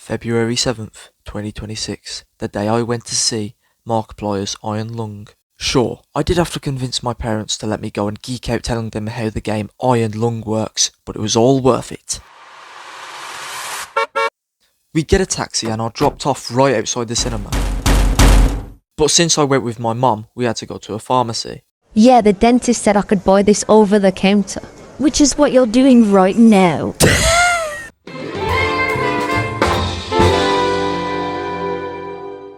February 7th, 2026, the day I went to see Markiplier's Iron Lung. Sure, I did have to convince my parents to let me go and geek out telling them how the game Iron Lung works, but it was all worth it. We get a taxi and are dropped off right outside the cinema. But since I went with my mum, we had to go to a pharmacy. Yeah, the dentist said I could buy this over the counter. Which is what you're doing right now.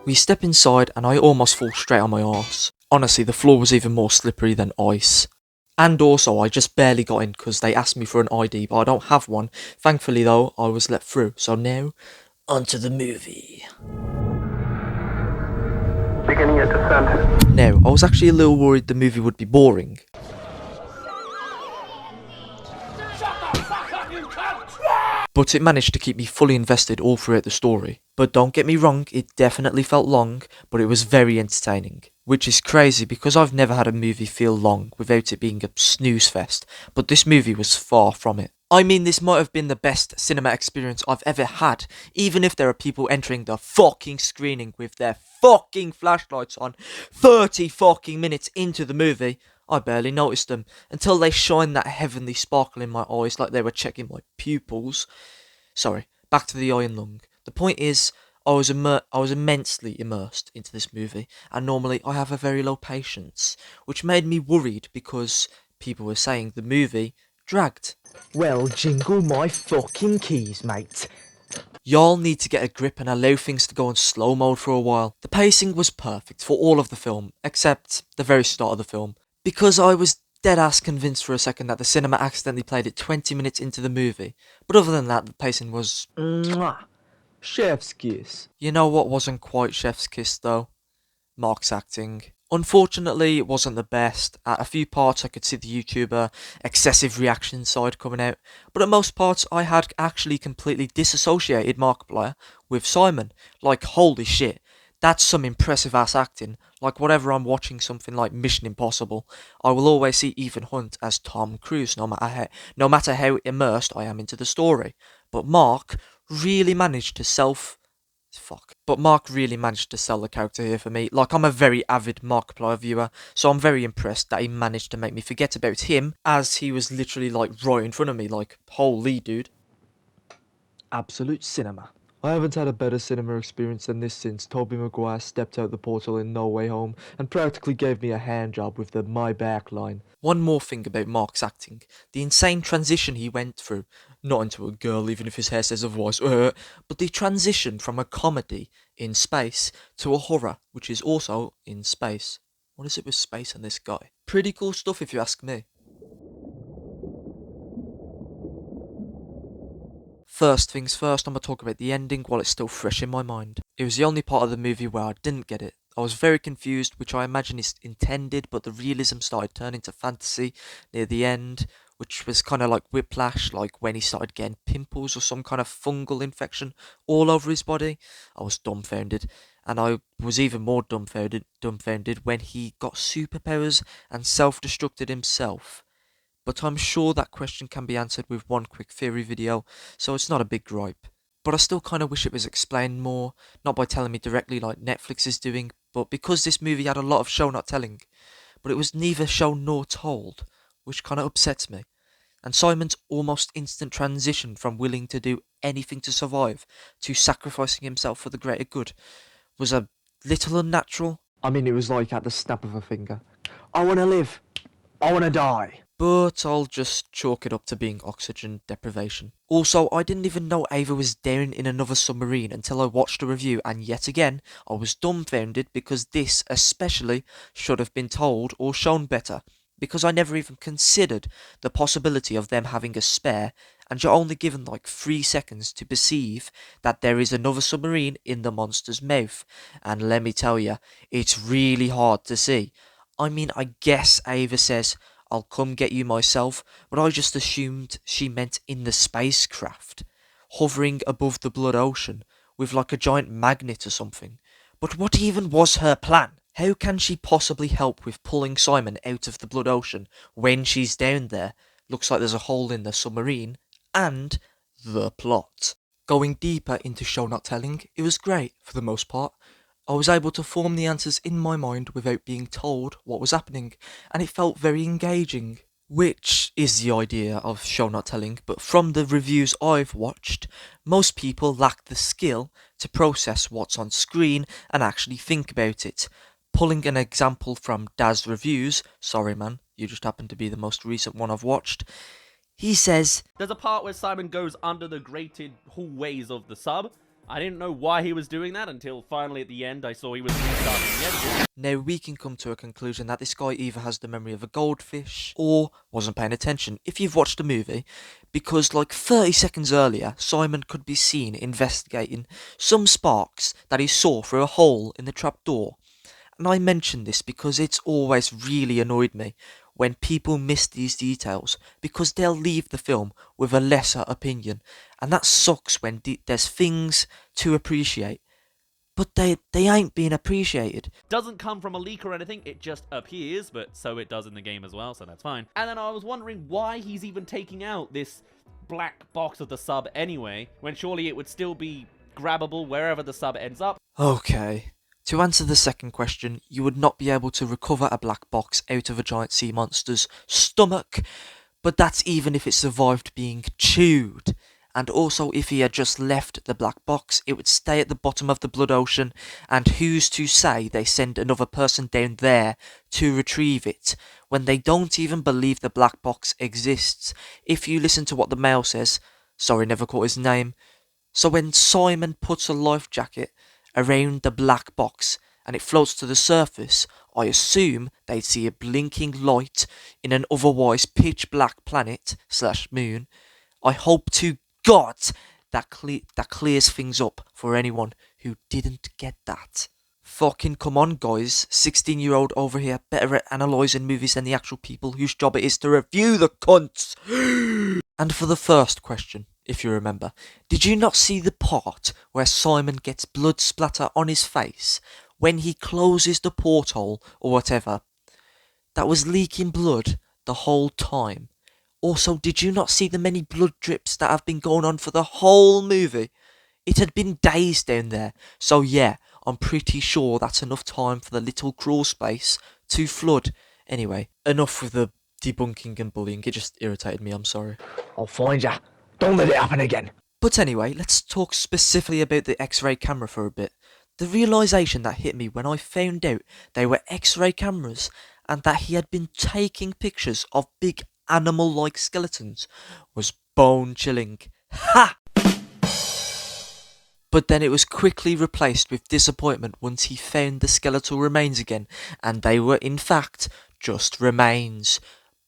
We step inside and I almost fall straight on my arse. Honestly, the floor was even more slippery than ice. And also, I just barely got in because they asked me for an ID, but I don't have one. Thankfully though, I was let through. So now, onto the movie. Beginning your descent. Now, I was actually a little worried the movie would be boring. But it managed to keep me fully invested all throughout the story. But don't get me wrong, it definitely felt long, but it was very entertaining. Which is crazy because I've never had a movie feel long without it being a snooze fest, but this movie was far from it. I mean, this might have been the best cinema experience I've ever had, even if there are people entering the fucking screening with their fucking flashlights on 30 fucking minutes into the movie. I barely noticed them until they shined that heavenly sparkle in my eyes like they were checking my pupils. Sorry, back to the Iron Lung. The point is, I was immensely immersed into this movie, and normally I have a very low patience, which made me worried because people were saying the movie dragged. Well, jingle my fucking keys, mate. Y'all need to get a grip and allow things to go on slow mode for a while. The pacing was perfect for all of the film, except the very start of the film, because I was dead ass convinced for a second that the cinema accidentally played it 20 minutes into the movie. But other than that, the pacing was... Mwah. Chef's kiss. You know what wasn't quite chef's kiss though? Mark's acting. Unfortunately, it wasn't the best. At a few parts I could see the YouTuber excessive reaction side coming out, but at most parts I had actually completely disassociated Markiplier with Simon. Like, holy shit, that's some impressive ass acting. Like, whenever I'm watching something like Mission Impossible, I will always see Ethan Hunt as Tom Cruise, no matter how immersed I am into the story. But Mark really managed to sell the character here for me. Like, I'm a very avid Markiplier viewer, so I'm very impressed that he managed to make me forget about him, as he was literally, like, right in front of me, like, holy dude. Absolute cinema. I haven't had a better cinema experience than this since Tobey Maguire stepped out the portal in No Way Home and practically gave me a hand job with the "my back" line. One more thing about Mark's acting. The insane transition he went through. Not into a girl, even if his hair says otherwise, but the transition from a comedy in space to a horror, which is also in space. What is it with space and this guy? Pretty cool stuff if you ask me. First things first, I'm going to talk about the ending while it's still fresh in my mind. It was the only part of the movie where I didn't get it. I was very confused, which I imagine is intended, but the realism started turning to fantasy near the end, which was kind of like Whiplash, like when he started getting pimples or some kind of fungal infection all over his body. I was dumbfounded, and I was even more dumbfounded when he got superpowers and self-destructed himself. But I'm sure that question can be answered with one quick theory video, so it's not a big gripe. But I still kind of wish it was explained more, not by telling me directly like Netflix is doing, but because this movie had a lot of show not telling. But it was neither show nor told, which kind of upsets me. And Simon's almost instant transition from willing to do anything to survive to sacrificing himself for the greater good was a little unnatural. I mean, it was like at the snap of a finger. I want to live. I want to die. But I'll just chalk it up to being oxygen deprivation. Also, I didn't even know Ava was down in another submarine until I watched a review, and yet again, I was dumbfounded because this especially should have been told or shown better, because I never even considered the possibility of them having a spare, and you're only given like 3 seconds to perceive that there is another submarine in the monster's mouth, and let me tell you, it's really hard to see. I mean, I guess Ava says, "I'll come get you myself," but I just assumed she meant in the spacecraft, hovering above the blood ocean, with like a giant magnet or something. But what even was her plan? How can she possibly help with pulling Simon out of the blood ocean when she's down there? Looks like there's a hole in the submarine, and the plot. Going deeper into show not telling, it was great for the most part. I was able to form the answers in my mind without being told what was happening, and it felt very engaging. Which is the idea of show not telling, but from the reviews I've watched, most people lack the skill to process what's on screen and actually think about it. Pulling an example from Daz Reviews, sorry man, you just happen to be the most recent one I've watched, he says, There's a part where Simon goes under the grated hallways of the sub. I didn't know why he was doing that until finally at the end I saw he was restarting the engine. now we can come to a conclusion that this guy either has the memory of a goldfish or wasn't paying attention if you've watched the movie, because like 30 seconds earlier, Simon could be seen investigating some sparks that he saw through a hole in the trapdoor. And I mention this because it's always really annoyed me when people miss these details, because they'll leave the film with a lesser opinion, and that sucks when there's things to appreciate, but they ain't being appreciated. Doesn't come from a leak or anything, it just appears, but so it does in the game as well, so that's fine. And then I was wondering why he's even taking out this black box of the sub anyway, when surely it would still be grabbable wherever the sub ends up. Okay. To answer the second question, you would not be able to recover a black box out of a giant sea monster's stomach, but that's even if it survived being chewed. And also, if he had just left the black box, it would stay at the bottom of the blood ocean, and who's to say they send another person down there to retrieve it, when they don't even believe the black box exists? If you listen to what the male says, sorry, never caught his name, so when Simon puts a life jacket around the black box and it floats to the surface, I assume they'd see a blinking light in an otherwise pitch black planet / moon. I hope to God that clears things up for anyone who didn't get that. Fucking come on guys, 16-year-old over here better at analysing movies than the actual people whose job it is to review the cunts. And for the first question, if you remember, did you not see the part where Simon gets blood splatter on his face when he closes the porthole or whatever? That was leaking blood the whole time. Also, did you not see the many blood drips that have been going on for the whole movie? It had been days down there, so yeah, I'm pretty sure that's enough time for the little crawl space to flood. Anyway, enough with the debunking and bullying, it just irritated me, I'm sorry. I'll find ya. Don't let it happen again. But anyway, let's talk specifically about the X-ray camera for a bit. The realisation that hit me when I found out they were X-ray cameras and that he had been taking pictures of big animal-like skeletons was bone-chilling. Ha! But then it was quickly replaced with disappointment once he found the skeletal remains again, and they were in fact just remains.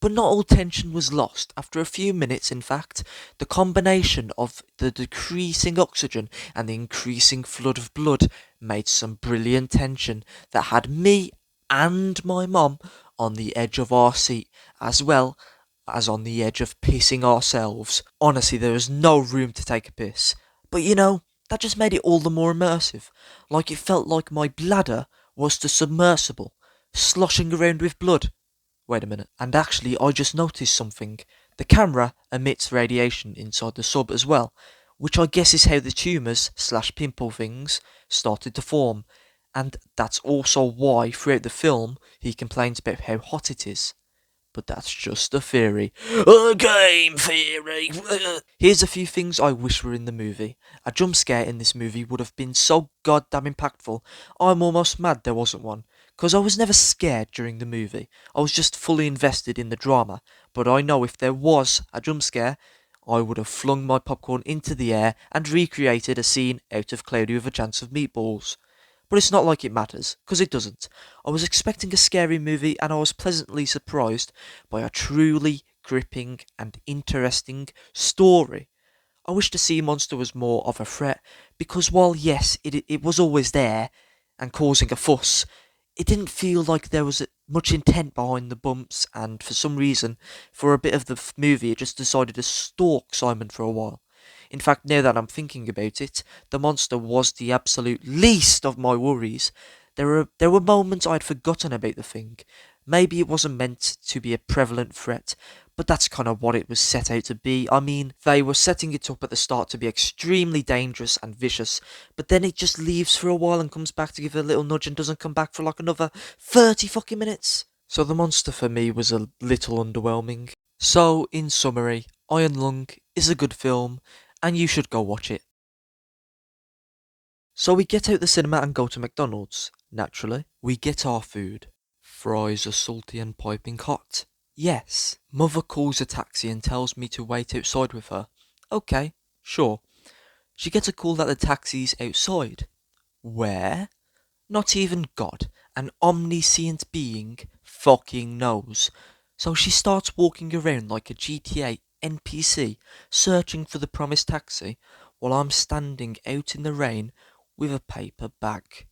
But not all tension was lost. After a few minutes, in fact, the combination of the decreasing oxygen and the increasing flood of blood made some brilliant tension that had me and my mum on the edge of our seat, as well as on the edge of pissing ourselves. Honestly, there was no room to take a piss. But you know, that just made it all the more immersive. Like it felt like my bladder was the submersible, sloshing around with blood. Wait a minute. And actually, I just noticed something. The camera emits radiation inside the sub as well, which I guess is how the tumours / pimple things started to form. And that's also why throughout the film he complains about how hot it is. But that's just a theory. A game theory! Here's a few things I wish were in the movie. A jump scare in this movie would have been so goddamn impactful, I'm almost mad there wasn't one. Because I was never scared during the movie. I was just fully invested in the drama. But I know if there was a jump scare, I would have flung my popcorn into the air and recreated a scene out of Cloudy with a Chance of Meatballs. But it's not like it matters, because it doesn't. I was expecting a scary movie and I was pleasantly surprised by a truly gripping and interesting story. I wish the sea monster was more of a threat, because while yes, it was always there and causing a fuss, it didn't feel like there was much intent behind the bumps, and for some reason, for a bit of the movie, it just decided to stalk Simon for a while. In fact, now that I'm thinking about it, the monster was the absolute least of my worries. There were moments I'd forgotten about the thing. Maybe it wasn't meant to be a prevalent threat, but that's kind of what it was set out to be. I mean, they were setting it up at the start to be extremely dangerous and vicious, but then it just leaves for a while and comes back to give it a little nudge and doesn't come back for like another 30 fucking minutes. So the monster for me was a little underwhelming. So, in summary, Iron Lung is a good film, and you should go watch it. So we get out the cinema and go to McDonald's. Naturally, we get our food. Fries are salty and piping hot. Yes. Mother calls a taxi and tells me to wait outside with her. Okay, sure. She gets a call that the taxi's outside. Where? Not even God, an omniscient being, fucking knows. So she starts walking around like a GTA NPC, searching for the promised taxi, while I'm standing out in the rain with a paper bag.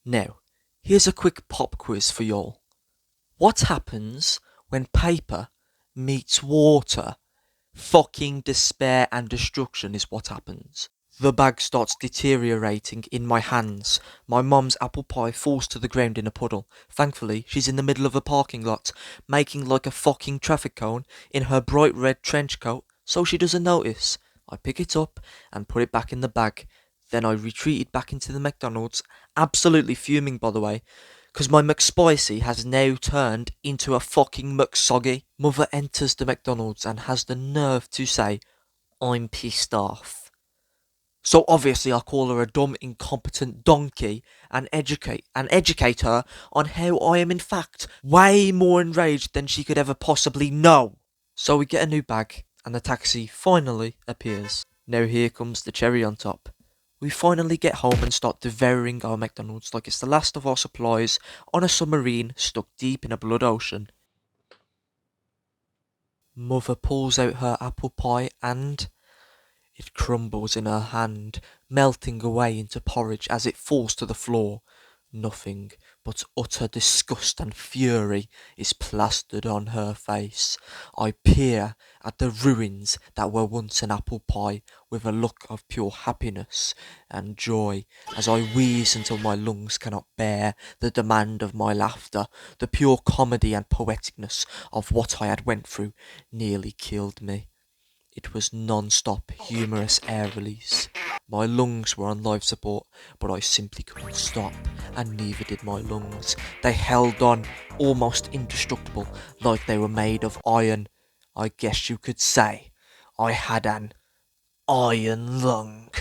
Now, here's a quick pop quiz for y'all. What happens when paper meets water? Fucking despair and destruction is what happens. The bag starts deteriorating in my hands. My mum's apple pie falls to the ground in a puddle. Thankfully, she's in the middle of a parking lot, making like a fucking traffic cone in her bright red trench coat, so she doesn't notice. I pick it up and put it back in the bag. Then I retreated back into the McDonald's, absolutely fuming by the way, because my McSpicy has now turned into a fucking McSoggy. Mother enters the McDonald's and has the nerve to say, I'm pissed off. So obviously I call her a dumb, incompetent donkey and educate her on how I am in fact way more enraged than she could ever possibly know. So we get a new bag and the taxi finally appears. Now here comes the cherry on top. We finally get home and start devouring our McDonald's like it's the last of our supplies on a submarine stuck deep in a blood ocean. Mother pulls out her apple pie and it crumbles in her hand, melting away into porridge as it falls to the floor. Nothing but utter disgust and fury is plastered on her face. I peer at the ruins that were once an apple pie with a look of pure happiness and joy as I wheeze until my lungs cannot bear the demand of my laughter. The pure comedy and poeticness of what I had went through nearly killed me. It was non-stop humorous air release. My lungs were on life support, but I simply couldn't stop, and neither did my lungs. They held on, almost indestructible, like they were made of iron. I guess you could say I had an iron lung.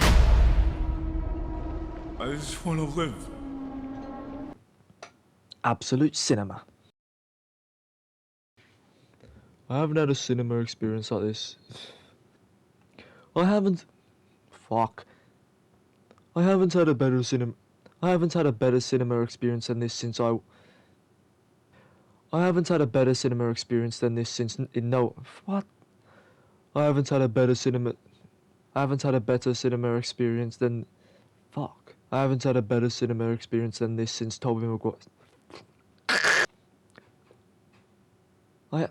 I just want to live. Absolute cinema. I haven't had a cinema experience like this. I haven't. Fuck. I haven't had a better cinema. I haven't had a better cinema experience than this since I haven't had a better cinema experience than this since in no. What? I haven't had a better cinema. I haven't had a better cinema experience than. Fuck. I haven't had a better cinema experience than this since Tobey Maguire. I.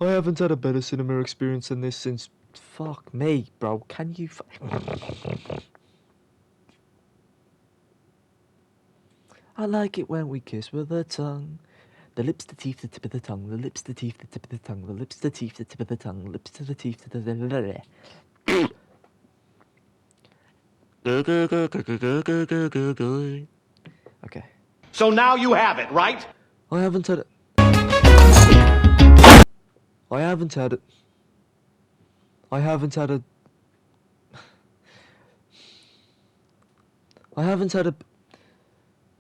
I haven't had a better cinema experience than this since. Fuck me, bro. Can you? I like it when we kiss with the tongue. The lips, the teeth, the tip of the tongue. The lips, the teeth, the tip of the tongue. The lips, the teeth, the tip of the tongue. Lips to the teeth, the. Okay. So now you have it, right? I haven't had it. I haven't had it. I haven't had a. I haven't had a.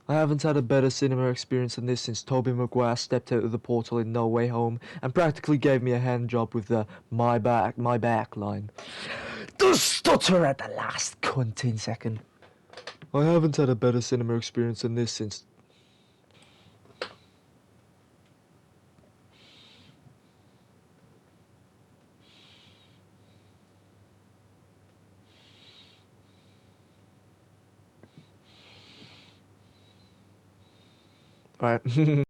I haven't had a better cinema experience than this since Tobey Maguire stepped out of the portal in No Way Home and practically gave me a hand job with the my back line. The stutter at the last cunting second. I haven't had a better cinema experience than this since. Right.